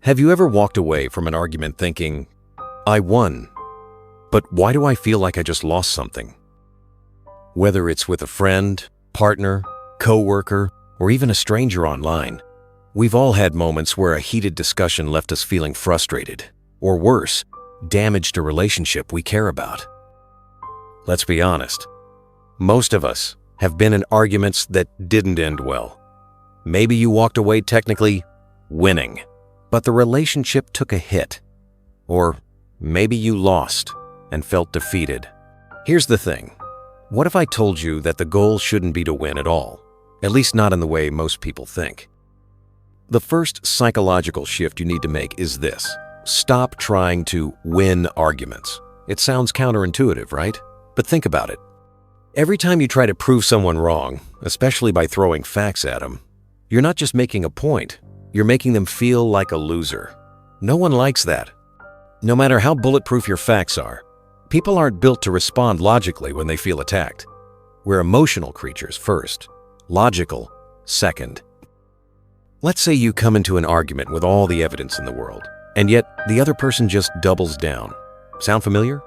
Have you ever walked away from an argument thinking, I won, but why do I feel like I just lost something? Whether it's with a friend, partner, coworker, or even a stranger online, we've all had moments where a heated discussion left us feeling frustrated, or worse, damaged a relationship we care about. Let's be honest, most of us have been in arguments that didn't end well. Maybe you walked away technically winning, but the relationship took a hit. Or maybe you lost and felt defeated. Here's the thing. What if I told you that the goal shouldn't be to win at all? At least not in the way most people think. The first psychological shift you need to make is this. Stop trying to win arguments. It sounds counterintuitive, right? But think about it. Every time you try to prove someone wrong, especially by throwing facts at them, you're not just making a point, you're making them feel like a loser. No one likes that. No matter how bulletproof your facts are, people aren't built to respond logically when they feel attacked. We're emotional creatures first, logical second. Let's say you come into an argument with all the evidence in the world, and yet the other person just doubles down. Sound familiar?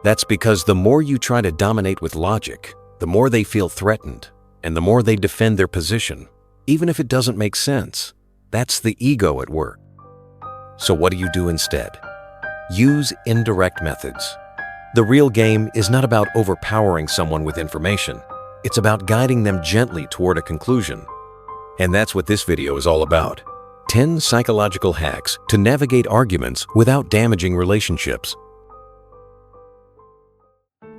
That's because the more you try to dominate with logic, the more they feel threatened, and the more they defend their position, even if it doesn't make sense. That's the ego at work. So what do you do instead? Use indirect methods. The real game is not about overpowering someone with information. It's about guiding them gently toward a conclusion. And that's what this video is all about. 10 psychological hacks to navigate arguments without damaging relationships.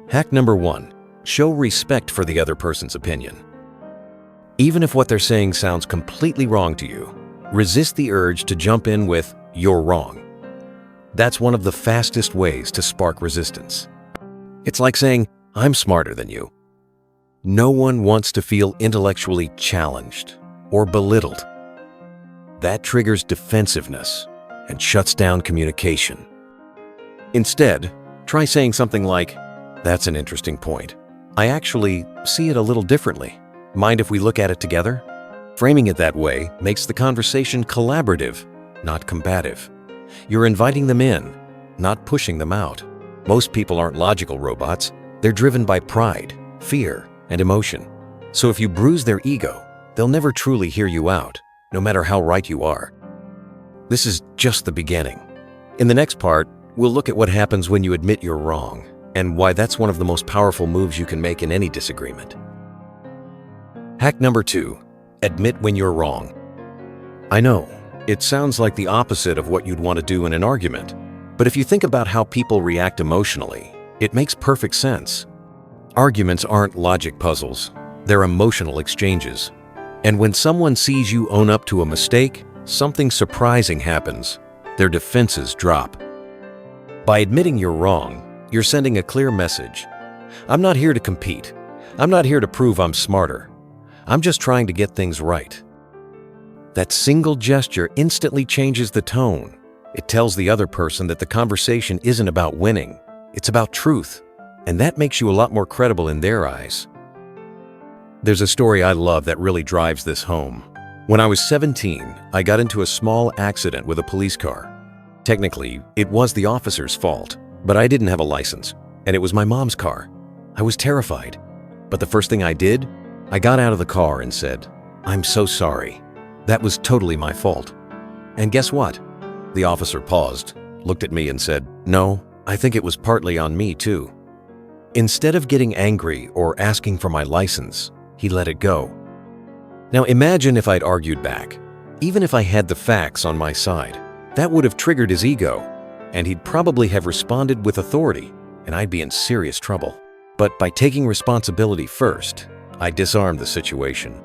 Hack number 1. Show respect for the other person's opinion. Even if what they're saying sounds completely wrong to you, resist the urge to jump in with, "You're wrong." That's one of the fastest ways to spark resistance. It's like saying, "I'm smarter than you." No one wants to feel intellectually challenged or belittled. That triggers defensiveness and shuts down communication. Instead, try saying something like, "That's an interesting point. I actually see it a little differently. Mind if we look at it together?" Framing it that way makes the conversation collaborative, not combative. You're inviting them in, not pushing them out. Most people aren't logical robots. They're driven by pride, fear, and emotion. So if you bruise their ego, they'll never truly hear you out, no matter how right you are. This is just the beginning. In the next part, we'll look at what happens when you admit you're wrong, and why that's one of the most powerful moves you can make in any disagreement. Hack number 2. Admit when you're wrong. I know, it sounds like the opposite of what you'd want to do in an argument, but if you think about how people react emotionally, it makes perfect sense. Arguments aren't logic puzzles, they're emotional exchanges. And when someone sees you own up to a mistake, something surprising happens. Their defenses drop. By admitting you're wrong, you're sending a clear message. I'm not here to compete. I'm not here to prove I'm smarter. I'm just trying to get things right. That single gesture instantly changes the tone. It tells the other person that the conversation isn't about winning, it's about truth, and that makes you a lot more credible in their eyes. There's a story I love that really drives this home. When I was 17, I got into a small accident with a police car. Technically, it was the officer's fault, but I didn't have a license, and it was my mom's car. I was terrified, but the first thing I did, I got out of the car and said, "I'm so sorry. That was totally my fault." And guess what? The officer paused, looked at me and said, "No, I think it was partly on me too." Instead of getting angry or asking for my license, he let it go. Now imagine if I'd argued back. Even if I had the facts on my side, that would have triggered his ego, and he'd probably have responded with authority, and I'd be in serious trouble. But by taking responsibility first, I disarmed the situation.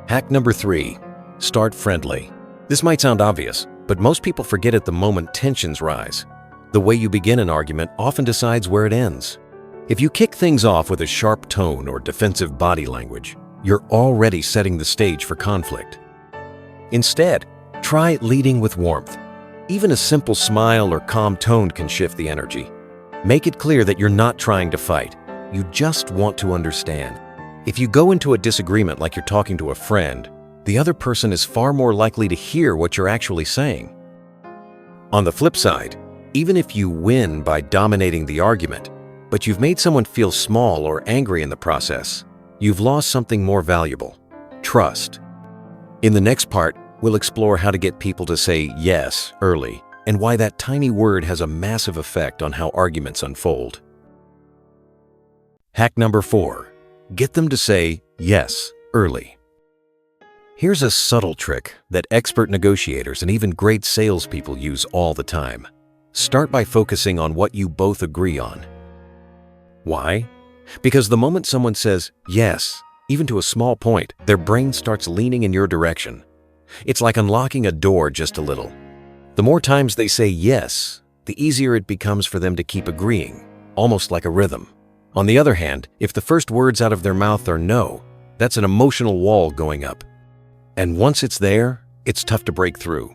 Hack number 3. Start friendly. This might sound obvious, but most people forget it the moment tensions rise. The way you begin an argument often decides where it ends. If you kick things off with a sharp tone or defensive body language, you're already setting the stage for conflict. Instead, try leading with warmth. Even a simple smile or calm tone can shift the energy. Make it clear that you're not trying to fight. You just want to understand. If you go into a disagreement like you're talking to a friend, the other person is far more likely to hear what you're actually saying. On the flip side, even if you win by dominating the argument, but you've made someone feel small or angry in the process, you've lost something more valuable: trust. In the next part, we'll explore how to get people to say yes early and why that tiny word has a massive effect on how arguments unfold. Hack number 4. Get them to say yes early. Here's a subtle trick that expert negotiators and even great salespeople use all the time. Start by focusing on what you both agree on. Why? Because the moment someone says yes, even to a small point, their brain starts leaning in your direction. It's like unlocking a door just a little. The more times they say yes, the easier it becomes for them to keep agreeing, almost like a rhythm. On the other hand, if the first words out of their mouth are no, that's an emotional wall going up. And once it's there, it's tough to break through.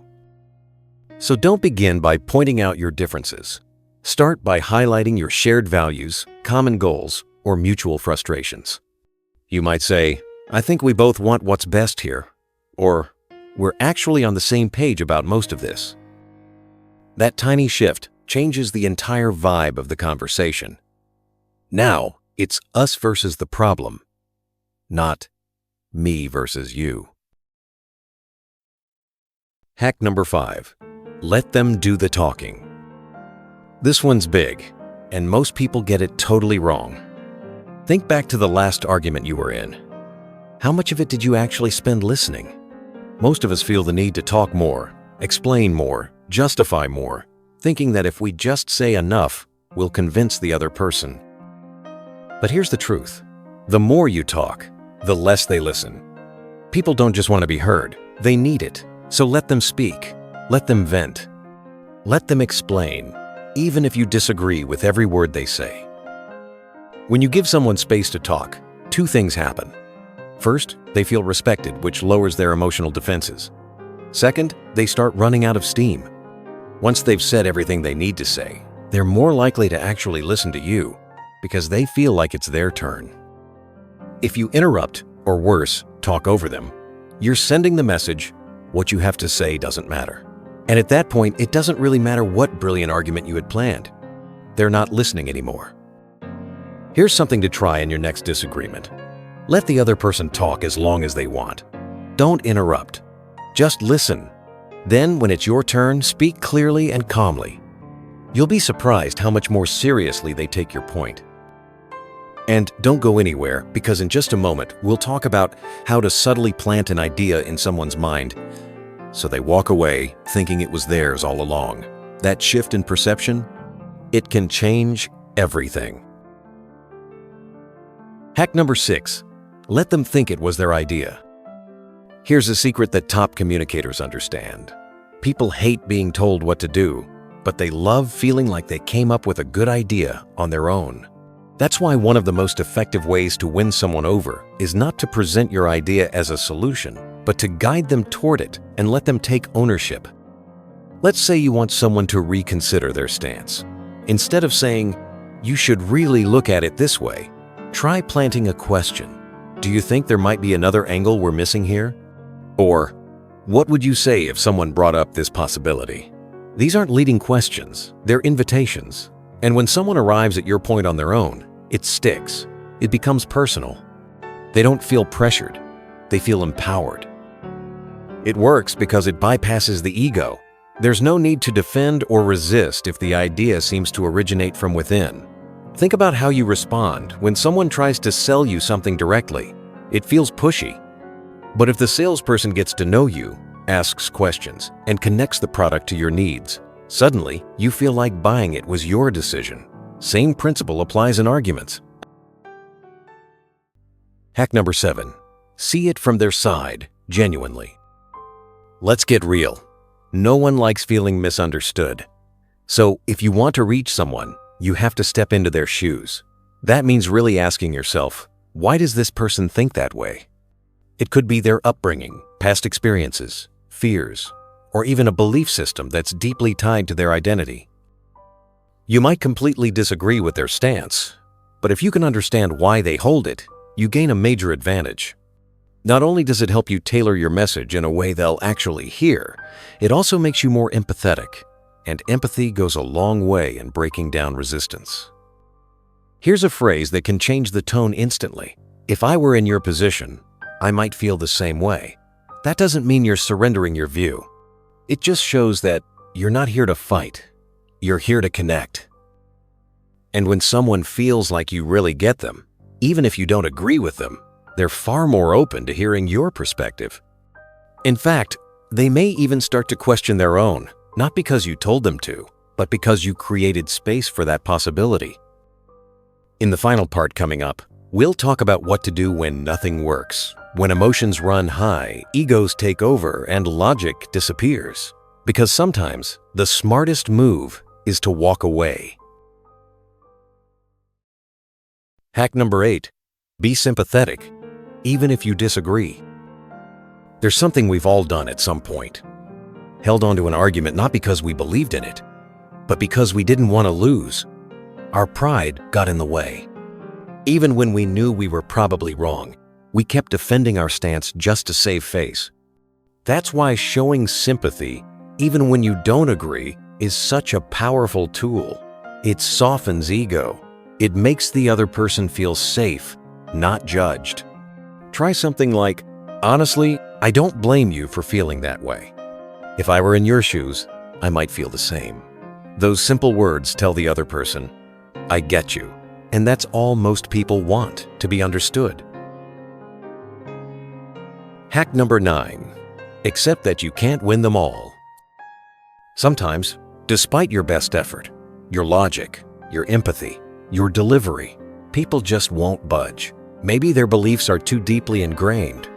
So don't begin by pointing out your differences. Start by highlighting your shared values, common goals, or mutual frustrations. You might say, "I think we both want what's best here," or "We're actually on the same page about most of this." That tiny shift changes the entire vibe of the conversation. Now, it's us versus the problem, not me versus you. Hack number 5. Let them do the talking. This one's big, and most people get it totally wrong. Think back to the last argument you were in. How much of it did you actually spend listening? Most of us feel the need to talk more, explain more, justify more, thinking that if we just say enough, we'll convince the other person. But here's the truth. The more you talk, the less they listen. People don't just want to be heard, they need it. So let them speak, let them vent, let them explain, even if you disagree with every word they say. When you give someone space to talk, 2 things happen. First, they feel respected, which lowers their emotional defenses. Second, they start running out of steam. Once they've said everything they need to say, they're more likely to actually listen to you because they feel like it's their turn. If you interrupt, or worse, talk over them, you're sending the message, what you have to say doesn't matter. And at that point, it doesn't really matter what brilliant argument you had planned. They're not listening anymore. Here's something to try in your next disagreement. Let the other person talk as long as they want. Don't interrupt. Just listen. Then, when it's your turn, speak clearly and calmly. You'll be surprised how much more seriously they take your point. And don't go anywhere, because in just a moment, we'll talk about how to subtly plant an idea in someone's mind so they walk away thinking it was theirs all along. That shift in perception, it can change everything. Hack number 6. Let them think it was their idea. Here's a secret that top communicators understand. People hate being told what to do, but they love feeling like they came up with a good idea on their own. That's why one of the most effective ways to win someone over is not to present your idea as a solution, but to guide them toward it and let them take ownership. Let's say you want someone to reconsider their stance. Instead of saying, "You should really look at it this way," try planting a question. Do you think there might be another angle we're missing here? Or, what would you say if someone brought up this possibility? These aren't leading questions, they're invitations. And when someone arrives at your point on their own, it sticks. It becomes personal. They don't feel pressured. They feel empowered. It works because it bypasses the ego. There's no need to defend or resist if the idea seems to originate from within. Think about how you respond when someone tries to sell you something directly. It feels pushy. But if the salesperson gets to know you, asks questions, and connects the product to your needs, suddenly you feel like buying it was your decision. Same principle applies in arguments. Hack number 7. See it from their side, genuinely. Let's get real. No one likes feeling misunderstood. So if you want to reach someone, you have to step into their shoes. That means really asking yourself, why does this person think that way? It could be their upbringing, past experiences, fears, or even a belief system that's deeply tied to their identity. You might completely disagree with their stance, but if you can understand why they hold it, you gain a major advantage. Not only does it help you tailor your message in a way they'll actually hear, it also makes you more empathetic, and empathy goes a long way in breaking down resistance. Here's a phrase that can change the tone instantly. If I were in your position, I might feel the same way. That doesn't mean you're surrendering your view. It just shows that you're not here to fight. You're here to connect. And when someone feels like you really get them, even if you don't agree with them, they're far more open to hearing your perspective. In fact, they may even start to question their own, not because you told them to, but because you created space for that possibility. In the final part coming up, we'll talk about what to do when nothing works, when emotions run high, egos take over, and logic disappears. Because sometimes the smartest move is to walk away. Hack number 8. Be sympathetic, even if you disagree. There's something we've all done at some point. Held on to an argument not because we believed in it, but because we didn't want to lose. Our pride got in the way. Even when we knew we were probably wrong, we kept defending our stance just to save face. That's why showing sympathy, even when you don't agree, is such a powerful tool. It softens ego. It makes the other person feel safe, not judged. Try something like, "Honestly, I don't blame you for feeling that way. If I were in your shoes, I might feel the same." Those simple words tell the other person, "I get you." And that's all most people want, to be understood. Hack number 9. Accept that you can't win them all. Sometimes, despite your best effort, your logic, your empathy, your delivery, people just won't budge. Maybe their beliefs are too deeply ingrained.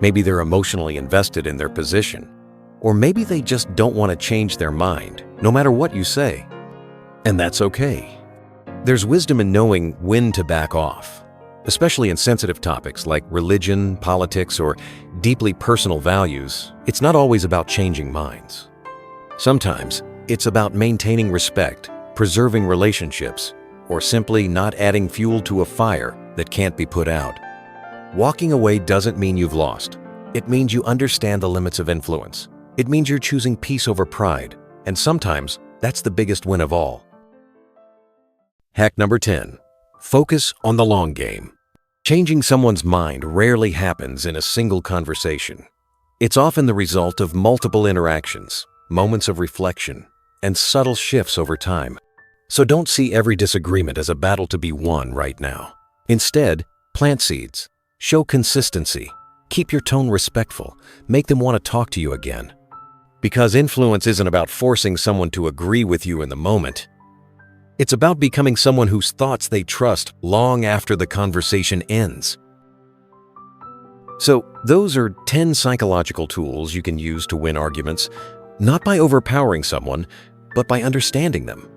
Maybe they're emotionally invested in their position. Or maybe they just don't want to change their mind, no matter what you say. And that's okay. There's wisdom in knowing when to back off, especially in sensitive topics like religion, politics, or deeply personal values. It's not always about changing minds. Sometimes it's about maintaining respect, preserving relationships, or simply not adding fuel to a fire that can't be put out. Walking away doesn't mean you've lost. It means you understand the limits of influence. It means you're choosing peace over pride, and sometimes that's the biggest win of all. Hack number 10. Focus on the long game. Changing someone's mind rarely happens in a single conversation. It's often the result of multiple interactions, moments of reflection, and subtle shifts over time. So don't see every disagreement as a battle to be won right now. Instead, plant seeds, show consistency, keep your tone respectful, make them want to talk to you again. Because influence isn't about forcing someone to agree with you in the moment. It's about becoming someone whose thoughts they trust long after the conversation ends. So, those are 10 psychological tools you can use to win arguments, not by overpowering someone, but by understanding them.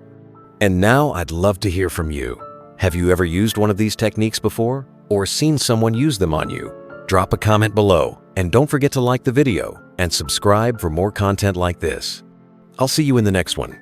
And now I'd love to hear from you. Have you ever used one of these techniques before, or seen someone use them on you? Drop a comment below, and don't forget to like the video and subscribe for more content like this. I'll see you in the next one.